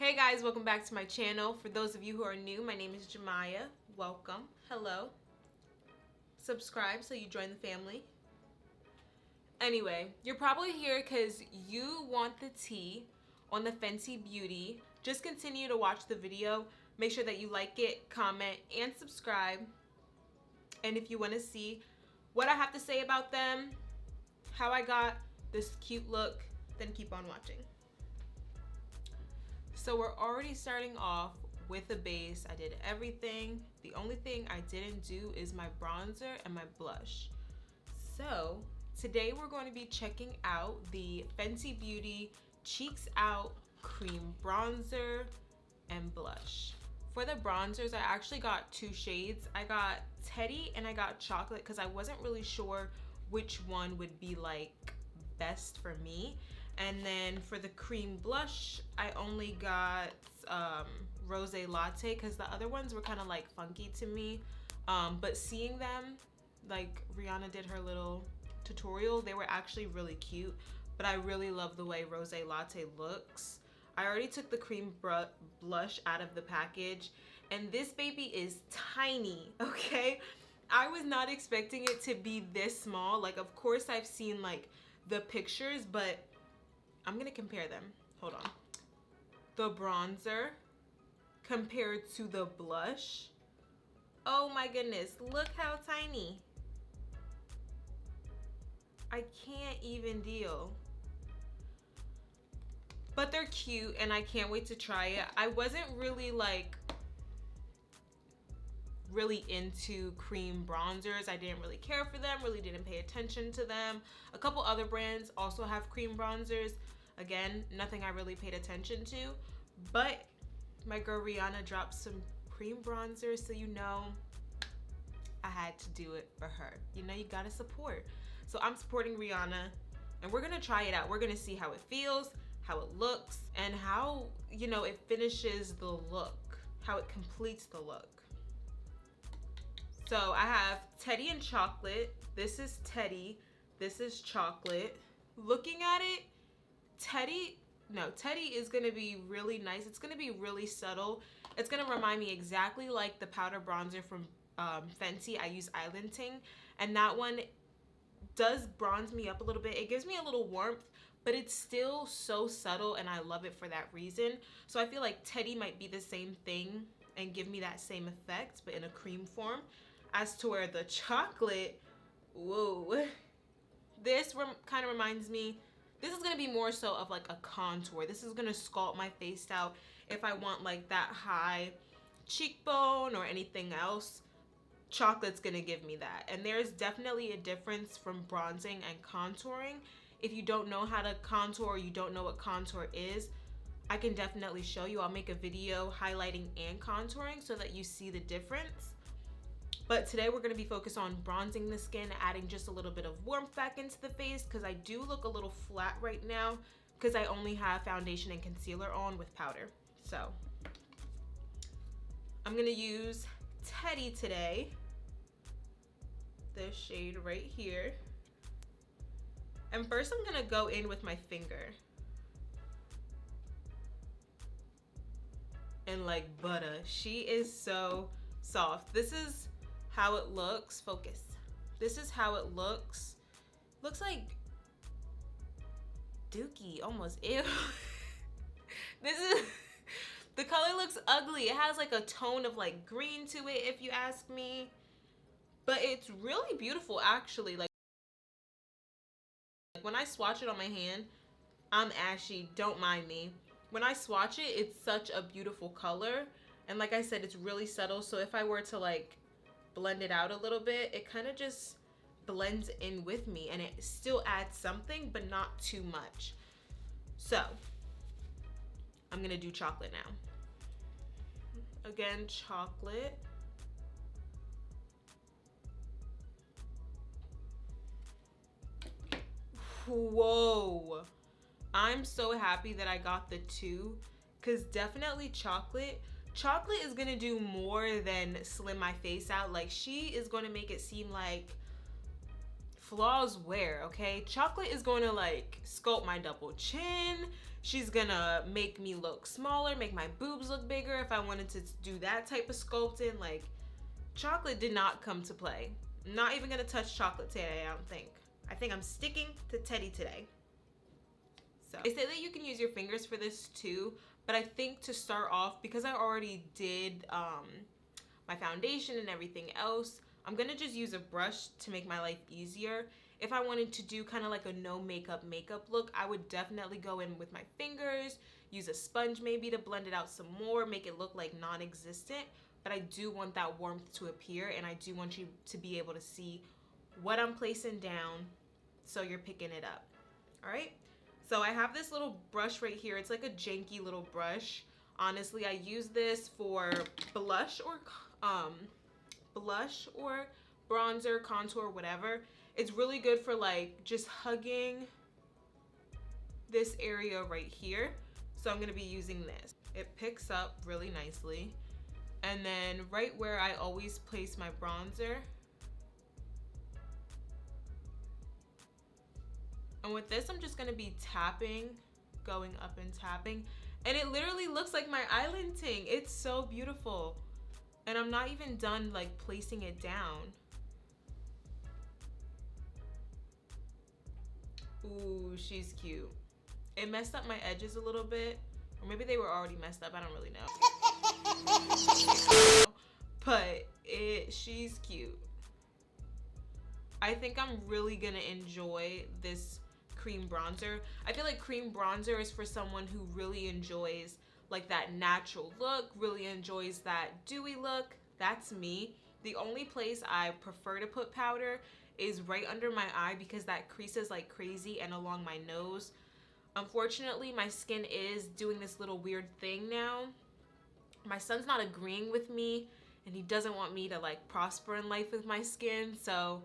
Hey guys, welcome back to my channel. For those of you who are new, my name is Jemiah. Welcome. Hello. Subscribe so you join the family. Anyway, you're probably here because you want the tea on the Fenty Beauty. Just continue to watch the video. Make sure that you like it, comment, and subscribe. And if you want to see what I have to say about them, how I got this cute look, then keep on watching. So we're already starting off with a base. I did everything. The only thing I didn't do is my bronzer and my blush. So today we're going to be checking out the Fenty Beauty Cheeks Out Cream Bronzer and Blush. For the bronzers, I actually got two shades. I got Teddy and I got Chocolate because I wasn't really sure which one would be like best for me. And then for the cream blush, I only got Rose Latte because the other ones were kind of like funky to me. But seeing them, like Rihanna did her little tutorial, they were actually really cute. But I really love the way Rose Latte looks. I already took the cream blush out of the package, and this baby is tiny, okay? I was not expecting it to be this small. Like, of course I've seen like the pictures, but I'm gonna compare them. Hold on. The bronzer compared to the blush. Oh my goodness, look how tiny. I can't even deal. But they're cute and I can't wait to try it. I wasn't really into cream bronzers. I didn't really care for them, really didn't pay attention to them. A couple other brands also have cream bronzers. Again, nothing I really paid attention to, but my girl Rihanna dropped some cream bronzers, so you know I had to do it for her. You know, you gotta support. So I'm supporting Rihanna, and we're gonna try it out. We're gonna see how it feels, how it looks, and how, you know, it finishes the look, how it completes the look. So I have Teddy and Chocolate. This is Teddy, this is Chocolate. Looking at it, Teddy is gonna be really nice. It's gonna be really subtle. It's gonna remind me exactly like the powder bronzer from Fenty. I use Island Ting, and that one does bronze me up a little bit. It gives me a little warmth, but it's still so subtle, and I love it for that reason. So I feel like Teddy might be the same thing and give me that same effect, but in a cream form. As to where the Chocolate, whoa, this kind of reminds me. This is gonna be more so of like a contour. This is gonna sculpt my face out if I want like that high cheekbone or anything else. Chocolate's gonna give me that. And there's definitely a difference from bronzing and contouring. If you don't know how to contour, or you don't know what contour is, I can definitely show you. I'll make a video highlighting and contouring so that you see the difference. But today we're gonna be focused on bronzing the skin, adding just a little bit of warmth back into the face because I do look a little flat right now because I only have foundation and concealer on with powder. So I'm gonna use Teddy today, this shade right here. And first I'm gonna go in with my finger and like butter. She is so soft. This is how it looks. Focus. This is how it looks. Looks like Dookie almost. Ew. This is, the color looks ugly. It has like a tone of like green to it if you ask me, but it's really beautiful actually. Like when I swatch it on my hand, I'm ashy, don't mind me. When I swatch it, it's such a beautiful color, and like I said, it's really subtle, so if I were to like blend it out a little bit, it kind of just blends in with me, and it still adds something, but not too much. So I'm gonna do Chocolate now. Again, Chocolate. Whoa, I'm so happy that I got the two, because definitely Chocolate is gonna do more than slim my face out. Like, she is gonna make it seem like flaws where, okay? Chocolate is going to like sculpt my double chin. She's gonna make me look smaller, make my boobs look bigger if I wanted to do that type of sculpting. Like, chocolate did not come to play. I'm not even gonna touch chocolate today, I don't think. I think I'm sticking to Teddy today. So they say that you can use your fingers for this too, but I think to start off, because I already did my foundation and everything else, I'm gonna just use a brush to make my life easier. If I wanted to do kind of like a no makeup look, I would definitely go in with my fingers, use a sponge maybe to blend it out some more, make it look like non-existent. But I do want that warmth to appear, and I do want you to be able to see what I'm placing down so you're picking it up. All right, so I have this little brush right here. It's like a janky little brush. Honestly, I use this for blush or bronzer, contour, whatever. It's really good for like just hugging this area right here. So I'm gonna be using this. It picks up really nicely. And then right where I always place my bronzer. And with this, I'm just gonna be tapping, going up and tapping. And it literally looks like my island ting. It's so beautiful. And I'm not even done like placing it down. Ooh, she's cute. It messed up my edges a little bit. Or maybe they were already messed up, I don't really know. But she's cute. I think I'm really gonna enjoy this cream bronzer. I feel like cream bronzer is for someone who really enjoys like that natural look, really enjoys that dewy look. That's me. The only place I prefer to put powder is right under my eye because that creases like crazy, and along my nose. Unfortunately, my skin is doing this little weird thing now. My son's not agreeing with me, and he doesn't want me to like prosper in life with my skin. So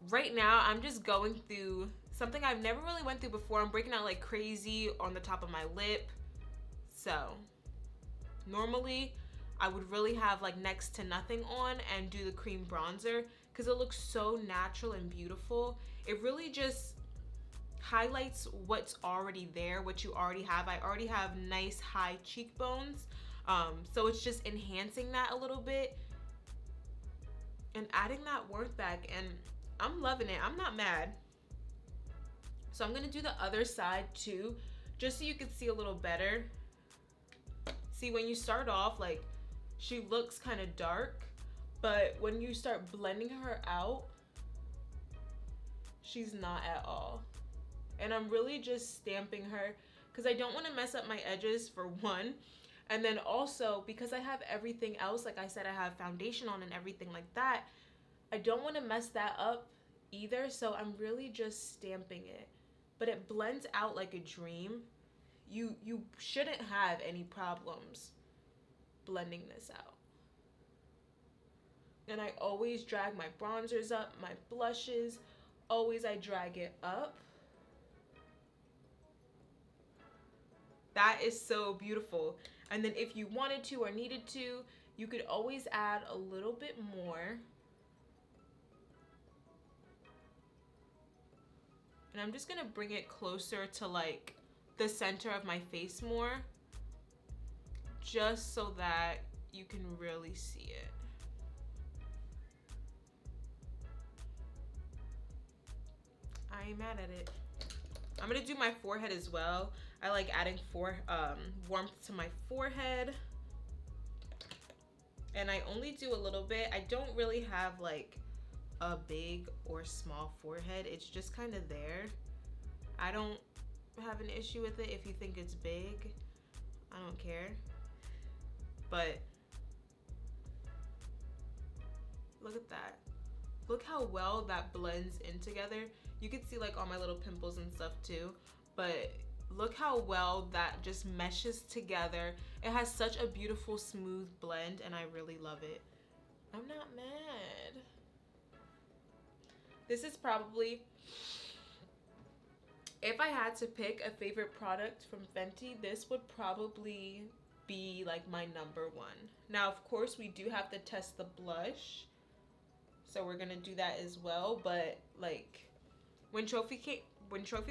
right now I'm just going through something I've never really went through before. I'm breaking out like crazy on the top of my lip. So normally I would really have like next to nothing on and do the cream bronzer because it looks so natural and beautiful. It really just highlights what's already there, what you already have. I already have nice high cheekbones, so it's just enhancing that a little bit and adding that warmth back, and I'm loving it. I'm not mad. So I'm gonna do the other side too, just so you can see a little better. See, when you start off, like, she looks kind of dark, but when you start blending her out, she's not at all. And I'm really just stamping her because I don't want to mess up my edges, for one. And then also because I have everything else, like I said, I have foundation on and everything like that. I don't want to mess that up either. So I'm really just stamping it. But it blends out like a dream. You shouldn't have any problems blending this out. And I always drag my bronzers up, my blushes. Always I drag it up. That is so beautiful. And then if you wanted to or needed to, you could always add a little bit more. And I'm just gonna bring it closer to like the center of my face more, just so that you can really see it. I ain't mad at it. I'm gonna do my forehead as well. I like adding warmth to my forehead. And I only do a little bit. I don't really have like a big or small forehead. It's just kind of there. I don't have an issue with it if you think it's big. I don't care. But look at that. Look how well that blends in together. You can see like all my little pimples and stuff too, but look how well that just meshes together. It has such a beautiful smooth blend and I really love it. I'm not mad. This is probably, if I had to pick a favorite product from Fenty, this would probably be like my number one. Now, of course, we do have to test the blush. So we're gonna do that as well, but like When Trophy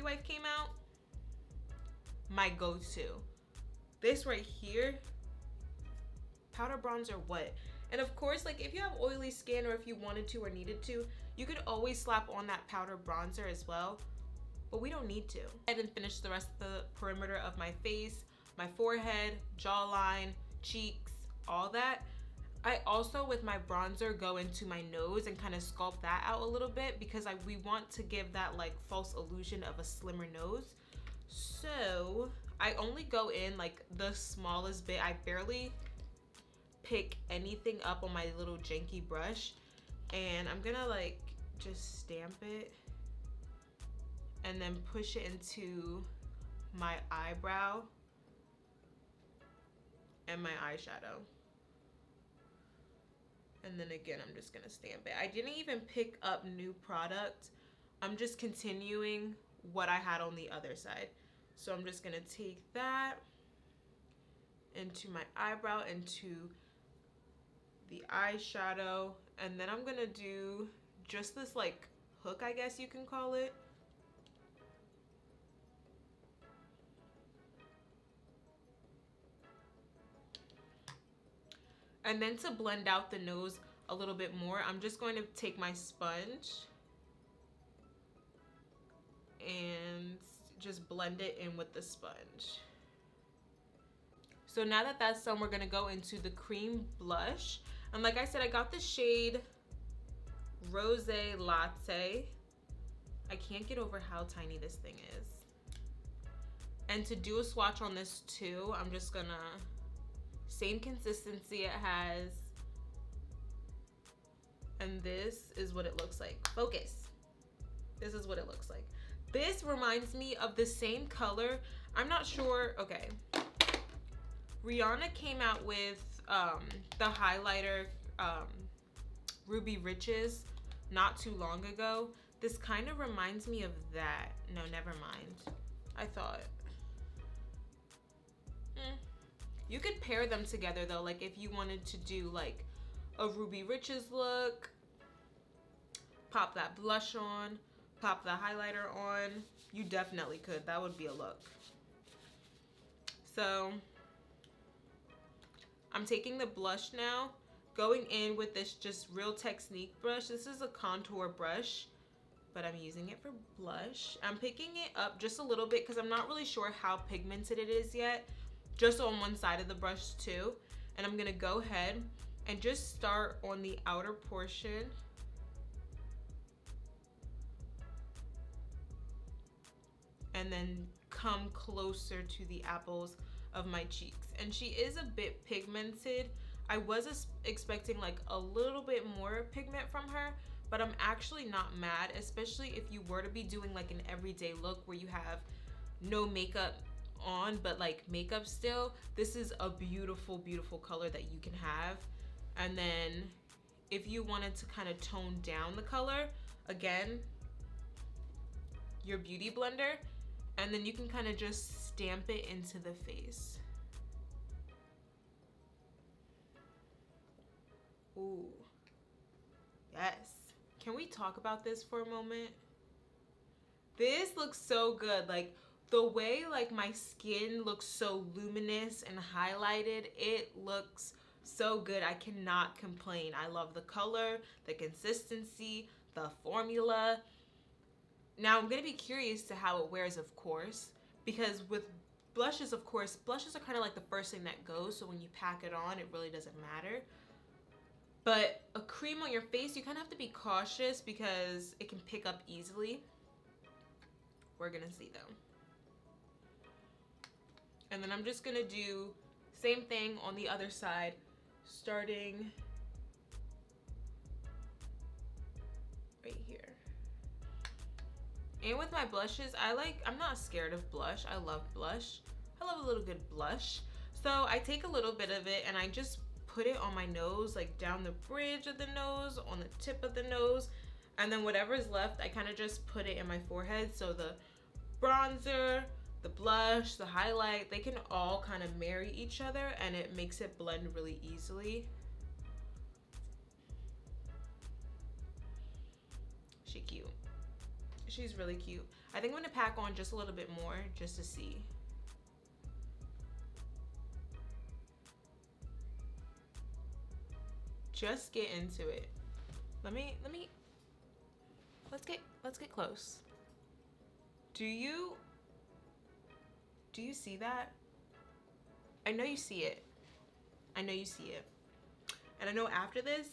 Wife came out, my go-to. This right here, powder bronzer what? And of course, like if you have oily skin or if you wanted to or needed to, you could always slap on that powder bronzer as well, but we don't need to. I didn't finish the rest of the perimeter of my face, my forehead, jawline, cheeks, all that. I also, with my bronzer, go into my nose and kind of sculpt that out a little bit because we want to give that like false illusion of a slimmer nose. So I only go in like the smallest bit. I barely pick anything up on my little janky brush, and I'm gonna like just stamp it and then push it into my eyebrow and my eyeshadow. And then again, I'm just gonna stamp it. I didn't even pick up new product. I'm just continuing what I had on the other side. So I'm just gonna take that into my eyebrow, into the eyeshadow, and then I'm gonna do just this like hook, I guess you can call it. And then to blend out the nose a little bit more, I'm just going to take my sponge and just blend it in with the sponge. So now that that's done, we're gonna go into the cream blush. And like I said, I got the shade Rose Latte. I can't get over how tiny this thing is. And to do a swatch on this too, I'm just gonna, same consistency it has. And this is what it looks like. Focus. This is what it looks like. This reminds me of the same color. I'm not sure, okay. Rihanna came out with the highlighter Ruby Riches not too long ago. This kind of reminds me of that. No, never mind. I thought. You could pair them together though, like if you wanted to do like a Ruby Riches look, pop that blush on, pop the highlighter on, you definitely could. That would be a look. So I'm taking the blush now, going in with this just Real Technique brush. This is a contour brush, but I'm using it for blush. I'm picking it up just a little bit because I'm not really sure how pigmented it is yet. Just on one side of the brush too. And I'm gonna go ahead and just start on the outer portion. And then come closer to the apples of my cheeks. And she is a bit pigmented. I was expecting like a little bit more pigment from her, but I'm actually not mad, especially if you were to be doing like an everyday look where you have no makeup on but like makeup still. This is a beautiful, beautiful color that you can have. And then if you wanted to kind of tone down the color, again, your beauty blender, and then you can kind of just stamp it into the face. Ooh, yes. Can we talk about this for a moment? This looks so good. Like the way like my skin looks so luminous and highlighted, it looks so good. I cannot complain. I love the color, the consistency, the formula. Now I'm gonna be curious to how it wears, of course, because with blushes, of course, blushes are kind of like the first thing that goes, so when you pack it on, it really doesn't matter. But a cream on your face, you kind of have to be cautious because it can pick up easily. We're gonna see though. And then I'm just gonna do same thing on the other side, starting right here. And with my blushes, I'm not scared of blush. I love blush. I love a little good blush. So I take a little bit of it and I just put it on my nose, like down the bridge of the nose, on the tip of the nose. And then whatever is left, I kind of just put it in my forehead. So the bronzer, the blush, the highlight, they can all kind of marry each other and it makes it blend really easily. She cute. She's really cute. I think I'm gonna pack on just a little bit more just to see. Just get into it. Let's get close. Do you see that? I know you see it. I know you see it. And I know after this,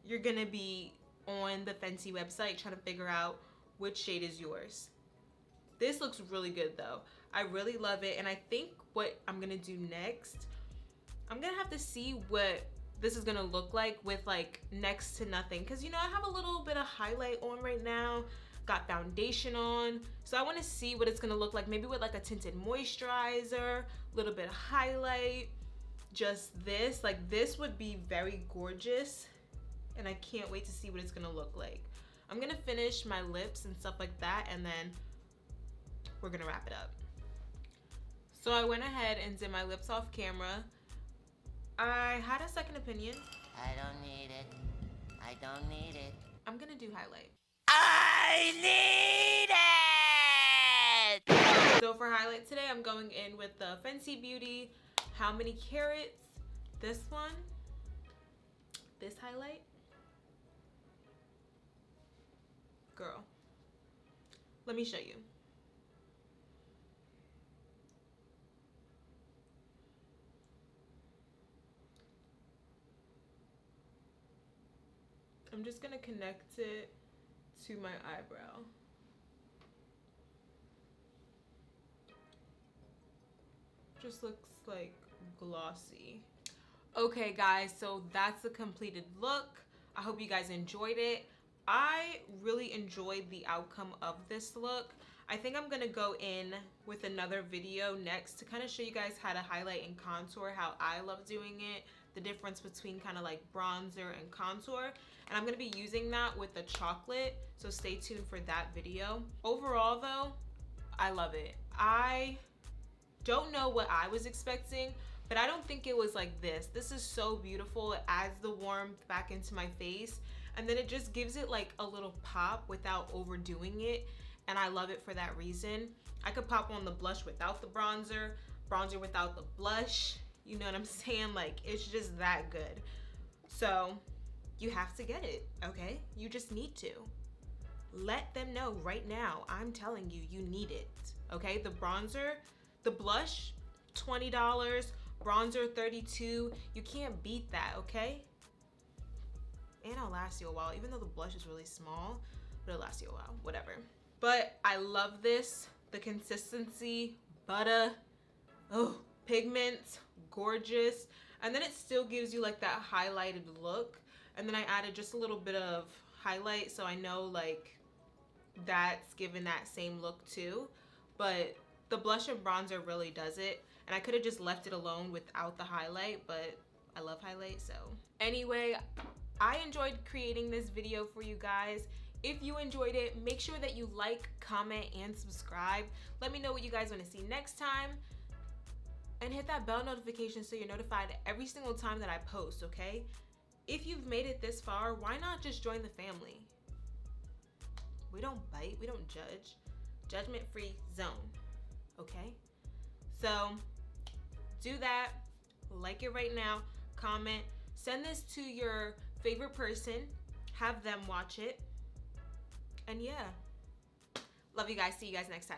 you're gonna be on the Fenty website trying to figure out which shade is yours. This looks really good though. I really love it. And I think what I'm gonna do next, I'm gonna have to see what this is gonna look like with like next to nothing. Cause you know, I have a little bit of highlight on right now, got foundation on. So I wanna see what it's gonna look like, maybe with like a tinted moisturizer, a little bit of highlight, just this. Like this would be very gorgeous. And I can't wait to see what it's gonna look like. I'm gonna finish my lips and stuff like that, and then we're gonna wrap it up. So I went ahead and did my lips off camera. I had a second opinion. I don't need it. I don't need it. I'm gonna do highlight. I need it! So for highlight today, I'm going in with the Fenty Beauty How Many Carats. This one. This highlight. Girl, let me show you. I'm just gonna connect it to my eyebrow. Just looks like glossy. Okay guys, so that's the completed look. I hope you guys enjoyed it. I really enjoyed the outcome of this look. I think I'm gonna go in with another video next to kind of show you guys how to highlight and contour, how I love doing it, the difference between kind of like bronzer and contour. And I'm gonna be using that with the chocolate, so stay tuned for that video. Overall though, I love it. I don't know what I was expecting, but I don't think it was like this. This is so beautiful. It adds the warmth back into my face. And then it just gives it like a little pop without overdoing it. And I love it for that reason. I could pop on the blush without the bronzer, bronzer without the blush. You know what I'm saying? Like, it's just that good. So you have to get it, okay? You just need to. Let them know right now. I'm telling you, you need it, okay? The bronzer, the blush, $20, bronzer, $32. You can't beat that, okay? And it'll last you a while, even though the blush is really small, but it'll last you a while, whatever. But I love this, the consistency, butter, oh, pigment, gorgeous. And then it still gives you like that highlighted look. And then I added just a little bit of highlight, so I know like that's given that same look too. But the blush and bronzer really does it. And I could have just left it alone without the highlight, but I love highlight, so. Anyway, I enjoyed creating this video for you guys. If you enjoyed it, make sure that you like, comment, and subscribe. Let me know what you guys want to see next time. And hit that bell notification so you're notified every single time that I post, okay? If you've made it this far, why not just join the family? We don't bite, we don't judge. Judgment-free zone, okay? So, do that. Like it right now. Comment. Send this to your favorite person, have them watch it, and yeah, love you guys. See you guys next time.